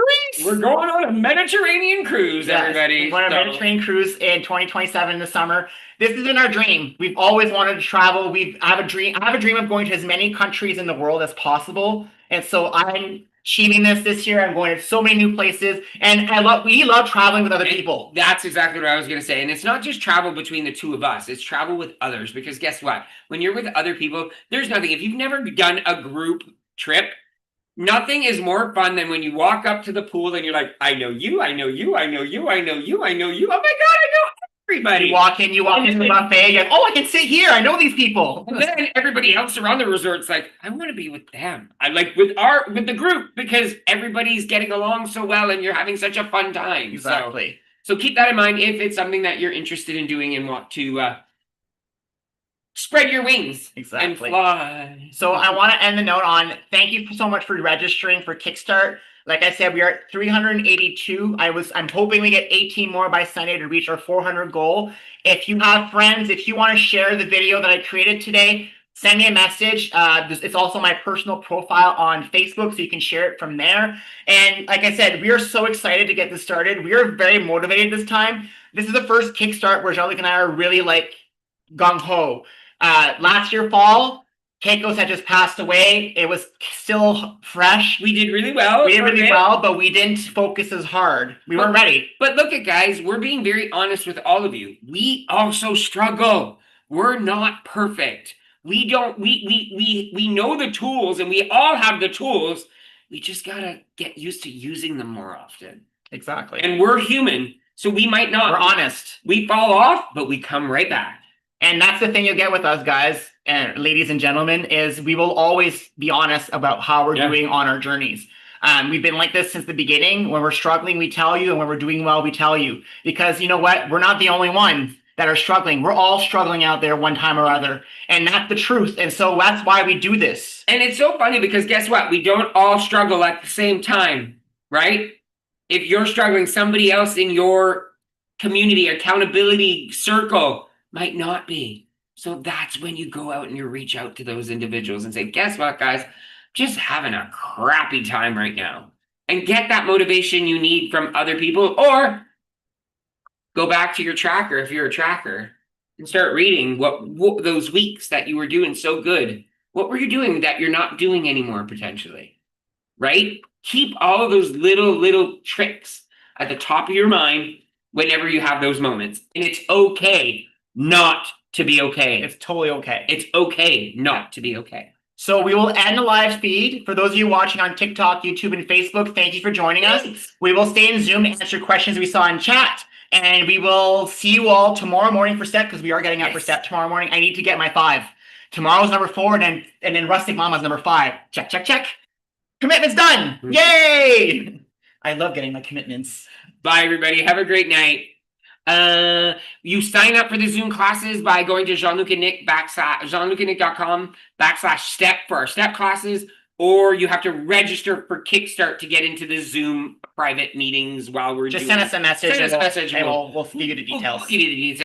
Greece. We're going on a Mediterranean cruise, everybody. We're on a Mediterranean cruise in 2027 in the summer. This has been our dream. We've always wanted to travel. I have a dream of going to as many countries in the world as possible. And so I'm achieving this year. I'm going to so many new places. And we love traveling with other people. That's exactly what I was going to say. And it's not just travel between the two of us. It's travel with others. Because guess what? When you're with other people, there's nothing. If you've never done a group trip, nothing is more fun than when you walk up to the pool and you're like, I know you, I know you, I know you, I know you, I know you. Oh my God, I know everybody. You walk into the buffet, you're like, oh, I can sit here. I know these people. And then everybody else around the resort's like, I want to be with them. I like with the group because everybody's getting along so well and you're having such a fun time. Exactly. So keep that in mind if it's something that you're interested in doing and want to spread your wings and fly. So I want to end the note on thank you so much for registering for Kickstart. Like I said, we are at 382. I'm hoping we get 18 more by Sunday to reach our 400 goal. If you have friends, if you want to share the video that I created today, send me a message. It's also my personal profile on Facebook, so you can share it from there. And like I said, we are so excited to get this started. We are very motivated this time. This is the first Kickstart where Jean-Luc and I are really like gung-ho. Last year fall, Keiko's had just passed away. It was still fresh. We did really well. But we didn't focus as hard. We weren't ready. But look at guys, we're being very honest with all of you. We also struggle. We're not perfect. We know the tools and we all have the tools. We just gotta get used to using them more often. Exactly. And we're human, so we might not. We're honest. We fall off, but we come right back. And that's the thing you'll get with us, guys and ladies and gentlemen, is we will always be honest about how we're doing on our journeys. We've been like this since the beginning. When we're struggling, we tell you. And when we're doing well, we tell you. Because you know what? We're not the only ones that are struggling. We're all struggling out there one time or other. And that's the truth. And so that's why we do this. And it's so funny because guess what? We don't all struggle at the same time, right? If you're struggling, somebody else in your community, accountability circle might not be. So that's when you go out and you reach out to those individuals and say, guess what, guys? Just having a crappy time right now. And get that motivation you need from other people, or go back to your tracker if you're a tracker and start reading what those weeks that you were doing so good. What were you doing that you're not doing anymore potentially? Right? Keep all of those little tricks at the top of your mind whenever you have those moments. And it's okay not to be okay. It's totally okay. It's okay not to be okay. So we will end the live feed. For those of you watching on TikTok, YouTube, and Facebook, thank you for joining us. We will stay in Zoom to answer questions we saw in chat. And we will see you all tomorrow morning for step, because we are getting up for step tomorrow morning. I need to get my 5. Tomorrow's number 4, and then Rustic Mama's number 5. Check, check, check. Commitment's done. Yay! I love getting my commitments. Bye, everybody. Have a great night. You sign up for the Zoom classes by going to jeanlucandnick.com/step for our step classes, or you have to register for Kickstart to get into the Zoom private meetings while we're just send us a message. Send us a message and we'll give you the details. We'll give you the details.